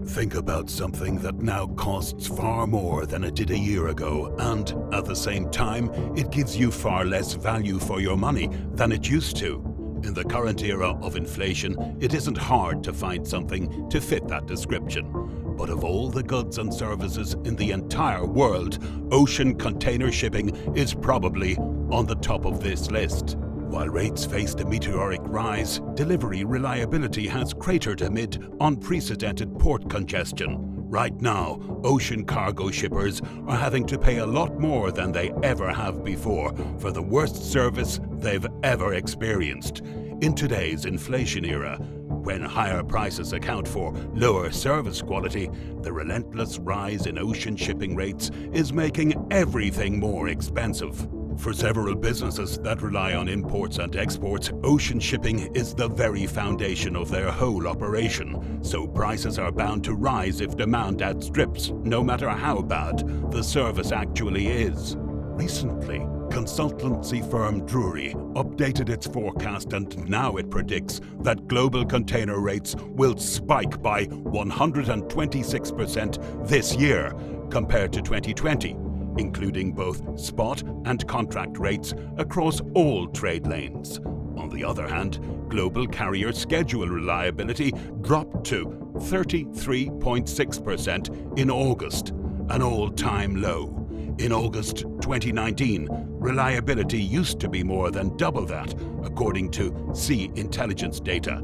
Think about something that now costs far more than it did a year ago, and at the same time, it gives you far less value for your money than it used to. In the current era of inflation, it isn't hard to find something to fit that description. But of all the goods and services in the entire world, ocean container shipping is probably on the top of this list. While rates faced a meteoric rise, delivery reliability has cratered amid unprecedented port congestion. Right now, ocean cargo shippers are having to pay a lot more than they ever have before for the worst service they've ever experienced. In today's inflation era, when higher prices account for lower service quality, the relentless rise in ocean shipping rates is making everything more expensive. For several businesses that rely on imports and exports, ocean shipping is the very foundation of their whole operation, so prices are bound to rise if demand outstrips, no matter how bad the service actually is. Recently, consultancy firm Drewry updated its forecast, and now it predicts that global container rates will spike by 126% this year compared to 2020. Including both spot and contract rates across all trade lanes. On the other hand, global carrier schedule reliability dropped to 33.6% in August, an all-time low. In August 2019, reliability used to be more than double that, according to Sea Intelligence data.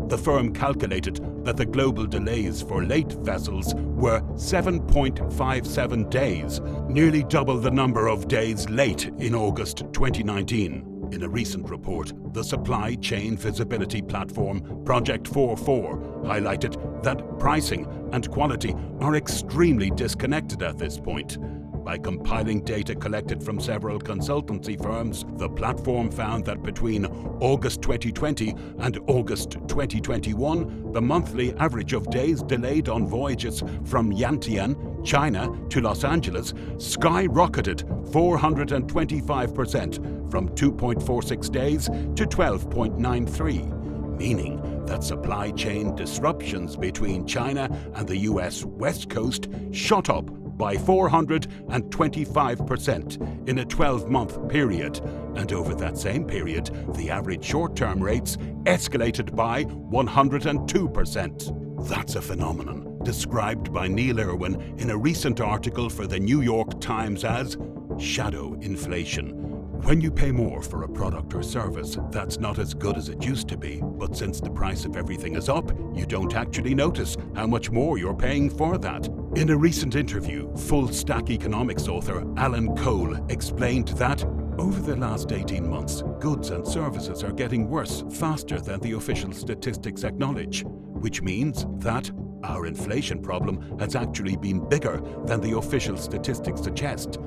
The firm calculated that the global delays for late vessels were 7.57 days, nearly double the number of days late in August 2019. In a recent report, the supply chain visibility platform Project 44 highlighted that pricing and quality are extremely disconnected at this point. By compiling data collected from several consultancy firms, the platform found that between August 2020 and August 2021, the monthly average of days delayed on voyages from Yantian, China to Los Angeles skyrocketed 425% from 2.46 days to 12.93, meaning that supply chain disruptions between China and the US West Coast shot up by 425% in a 12-month period, and over that same period, the average short-term rates escalated by 102%. That's a phenomenon described by Neil Irwin in a recent article for the New York Times as shadow inflation. When you pay more for a product or service that's not as good as it used to be, but since the price of everything is up, you don't actually notice how much more you're paying for that. In a recent interview, Full Stack Economics author Alan Cole explained that over the last 18 months, goods and services are getting worse faster than the official statistics acknowledge, which means that our inflation problem has actually been bigger than the official statistics suggest.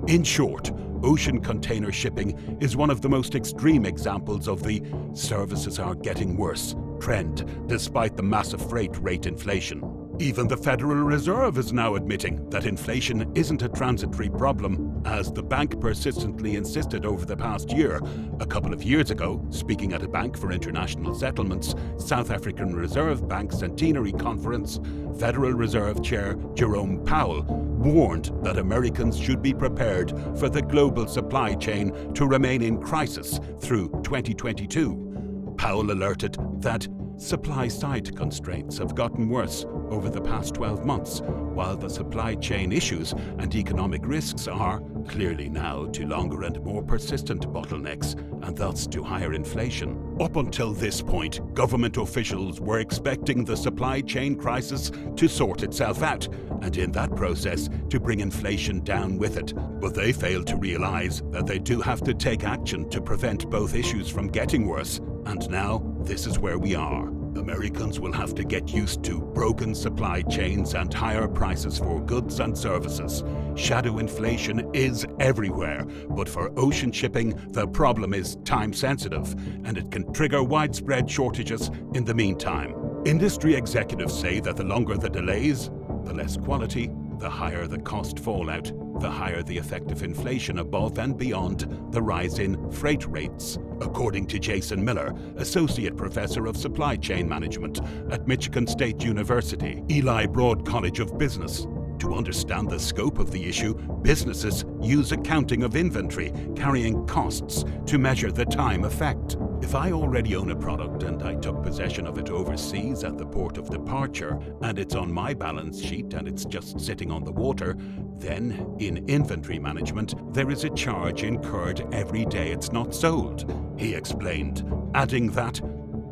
In short, ocean container shipping is one of the most extreme examples of the services are getting worse trend, despite the massive freight rate inflation. Even the Federal Reserve is now admitting that inflation isn't a transitory problem, as the bank persistently insisted over the past year. A couple of years ago, speaking at a Bank for International Settlements South African Reserve Bank Centenary Conference, Federal Reserve Chair Jerome Powell warned that Americans should be prepared for the global supply chain to remain in crisis through 2022. Powell alerted that supply-side constraints have gotten worse over the past 12 months, while the supply chain issues and economic risks are clearly now to longer and more persistent bottlenecks, and thus to higher inflation. Up until this point, government officials were expecting the supply chain crisis to sort itself out, and in that process to bring inflation down with it. But they failed to realize that they do have to take action to prevent both issues from getting worse. And now, this is where we are. Americans will have to get used to broken supply chains and higher prices for goods and services. Shadow inflation is everywhere, but for ocean shipping, the problem is time-sensitive, and it can trigger widespread shortages in the meantime. Industry executives say that the longer the delays, the less quality, the higher the cost fallout. the higher the effect of inflation above and beyond the rise in freight rates, according to Jason Miller, Associate Professor of Supply Chain Management at Michigan State University, Eli Broad College of Business. To understand the scope of the issue, businesses use accounting of inventory carrying costs to measure the time effect. If I already own a product and I took possession of it overseas at the port of departure, and it's on my balance sheet and it's just sitting on the water, then in inventory management, there is a charge incurred every day it's not sold, he explained, adding that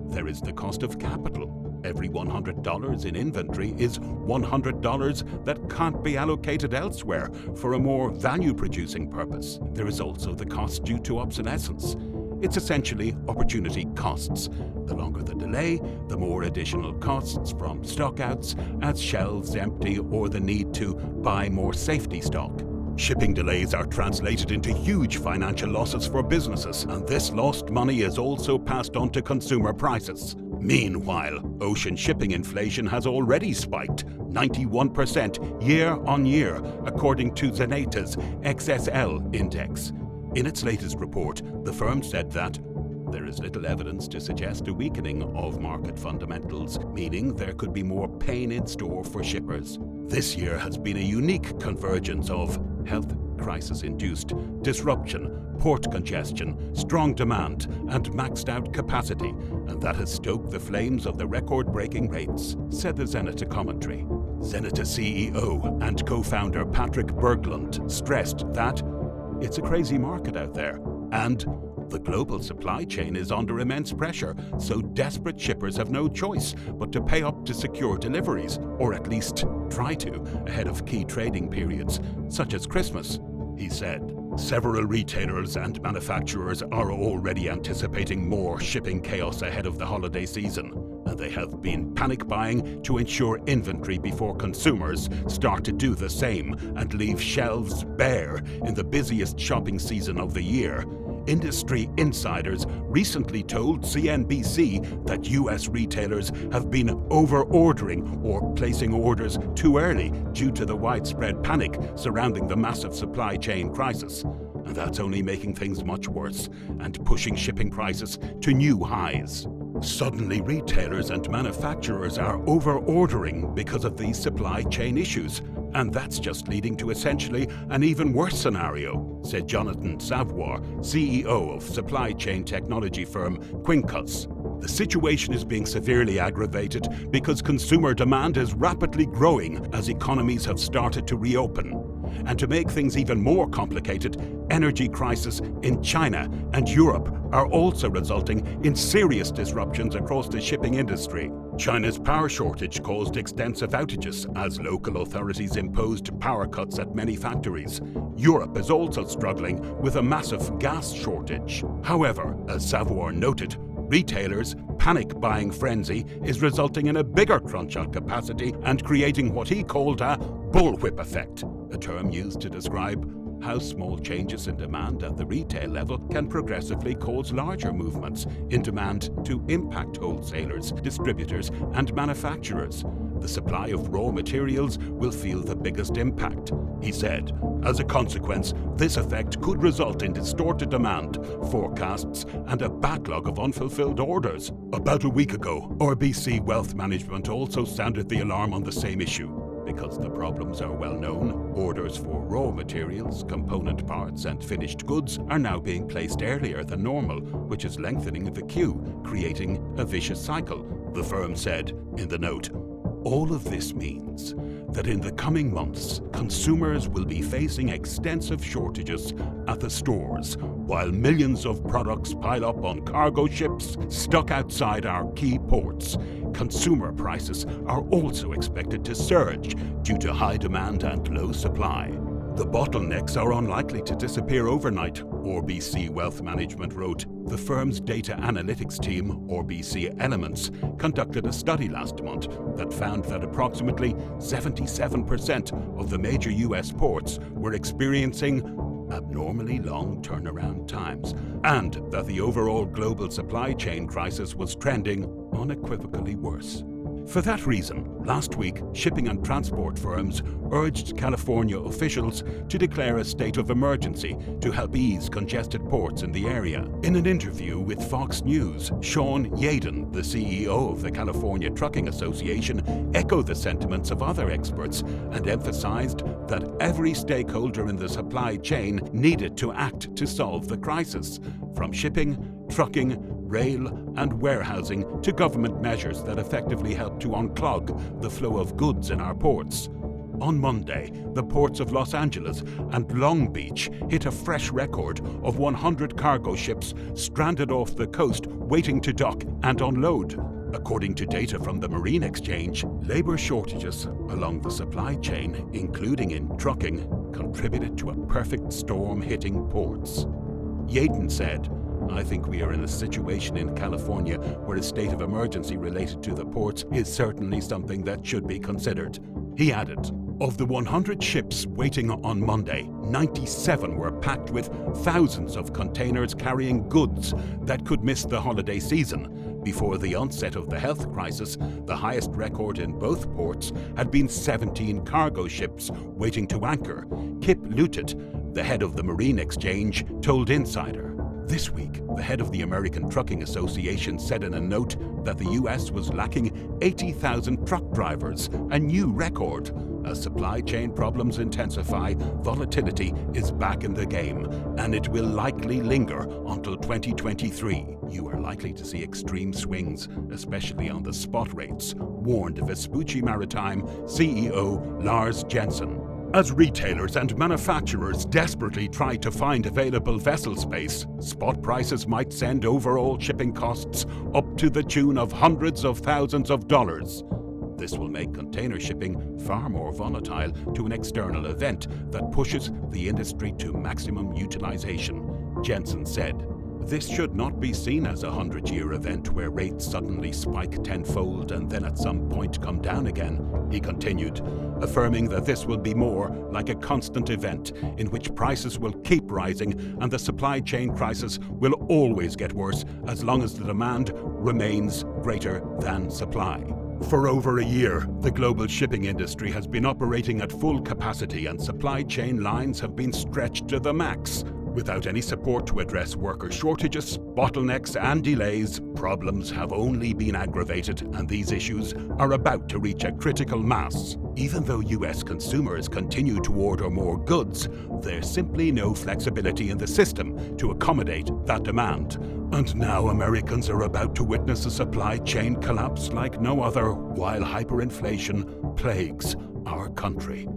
there is the cost of capital. Every $100 in inventory is $100 that can't be allocated elsewhere for a more value-producing purpose. There is also the cost due to obsolescence. It's essentially opportunity costs. The longer the delay, the more additional costs from stockouts as shelves empty or the need to buy more safety stock. Shipping delays are translated into huge financial losses for businesses, and this lost money is also passed on to consumer prices. Meanwhile, ocean shipping inflation has already spiked 91% year on year, according to Zenata's XSL index. In its latest report, the firm said that there is little evidence to suggest a weakening of market fundamentals, meaning there could be more pain in store for shippers. This year has been a unique convergence of health crisis-induced disruption, port congestion, strong demand, and maxed out capacity, and that has stoked the flames of the record-breaking rates, said the Zenata commentary. Zenata CEO and co-founder Patrick Berglund stressed that it's a crazy market out there, and the global supply chain is under immense pressure, so desperate shippers have no choice but to pay up to secure deliveries, or at least try to, ahead of key trading periods, such as Christmas, he said. Several retailers and manufacturers are already anticipating more shipping chaos ahead of the holiday season, and they have been panic buying to ensure inventory before consumers start to do the same and leave shelves bare in the busiest shopping season of the year. Industry insiders recently told CNBC that U.S. retailers have been over-ordering or placing orders too early due to the widespread panic surrounding the massive supply chain crisis. And that's only making things much worse and pushing shipping prices to new highs. Suddenly, retailers and manufacturers are over-ordering because of these supply chain issues, and that's just leading to essentially an even worse scenario, said Jonathan Savoie, CEO of supply chain technology firm Quincus. The situation is being severely aggravated because consumer demand is rapidly growing as economies have started to reopen. And to make things even more complicated, energy crises in China and Europe are also resulting in serious disruptions across the shipping industry. China's power shortage caused extensive outages as local authorities imposed power cuts at many factories. Europe is also struggling with a massive gas shortage. However, as Savoie noted, retailers' panic buying frenzy is resulting in a bigger crunch on capacity and creating what he called a bullwhip effect, a term used to describe how small changes in demand at the retail level can progressively cause larger movements in demand to impact wholesalers, distributors, and manufacturers. The supply of raw materials will feel the biggest impact, he said. As a consequence, this effect could result in distorted demand, forecasts, and a backlog of unfulfilled orders. About a week ago, RBC Wealth Management also sounded the alarm on the same issue. Because the problems are well known, orders for raw materials, component parts, and finished goods are now being placed earlier than normal, which is lengthening the queue, creating a vicious cycle, the firm said in the note. All of this means that in the coming months, consumers will be facing extensive shortages at the stores, while millions of products pile up on cargo ships stuck outside our key ports. Consumer prices are also expected to surge due to high demand and low supply. The bottlenecks are unlikely to disappear overnight, RBC Wealth Management wrote. The firm's data analytics team, RBC Elements, conducted a study last month that found that approximately 77% of the major US ports were experiencing abnormally long turnaround times, and that the overall global supply chain crisis was trending unequivocally worse. For that reason, last week, shipping and transport firms urged California officials to declare a state of emergency to help ease congested ports in the area. In an interview with Fox News, Sean Yaden, the CEO of the California Trucking Association, echoed the sentiments of other experts and emphasized that every stakeholder in the supply chain needed to act to solve the crisis, from shipping, trucking, rail and warehousing to government measures that effectively help to unclog the flow of goods in our ports. On Monday, the ports of Los Angeles and Long Beach hit a fresh record of 100 cargo ships stranded off the coast waiting to dock and unload. According to data from the Marine Exchange, labor shortages along the supply chain, including in trucking, contributed to a perfect storm hitting ports. Yaden said, "I think we are in a situation in California where a state of emergency related to the ports is certainly something that should be considered." He added, "Of the 100 ships waiting on Monday, 97 were packed with thousands of containers carrying goods that could miss the holiday season. Before the onset of the health crisis, the highest record in both ports had been 17 cargo ships waiting to anchor." Kip Lutet, the head of the Marine Exchange, told Insider. This week, the head of the American Trucking Association said in a note that the US was lacking 80,000 truck drivers, a new record. As supply chain problems intensify, volatility is back in the game, and it will likely linger until 2023. You are likely to see extreme swings, especially on the spot rates, warned Vespucci Maritime CEO Lars Jensen. As retailers and manufacturers desperately try to find available vessel space, spot prices might send overall shipping costs up to the tune of hundreds of thousands of dollars. This will make container shipping far more volatile to an external event that pushes the industry to maximum utilization, Jensen said. This should not be seen as a 100-year event where rates suddenly spike tenfold and then at some point come down again, he continued, affirming that this will be more like a constant event in which prices will keep rising and the supply chain crisis will always get worse as long as the demand remains greater than supply. For over a year, the global shipping industry has been operating at full capacity and supply chain lines have been stretched to the max. Without any support to address worker shortages, bottlenecks and delays, problems have only been aggravated and these issues are about to reach a critical mass. Even though US consumers continue to order more goods, there's simply no flexibility in the system to accommodate that demand. And now Americans are about to witness a supply chain collapse like no other while hyperinflation plagues our country.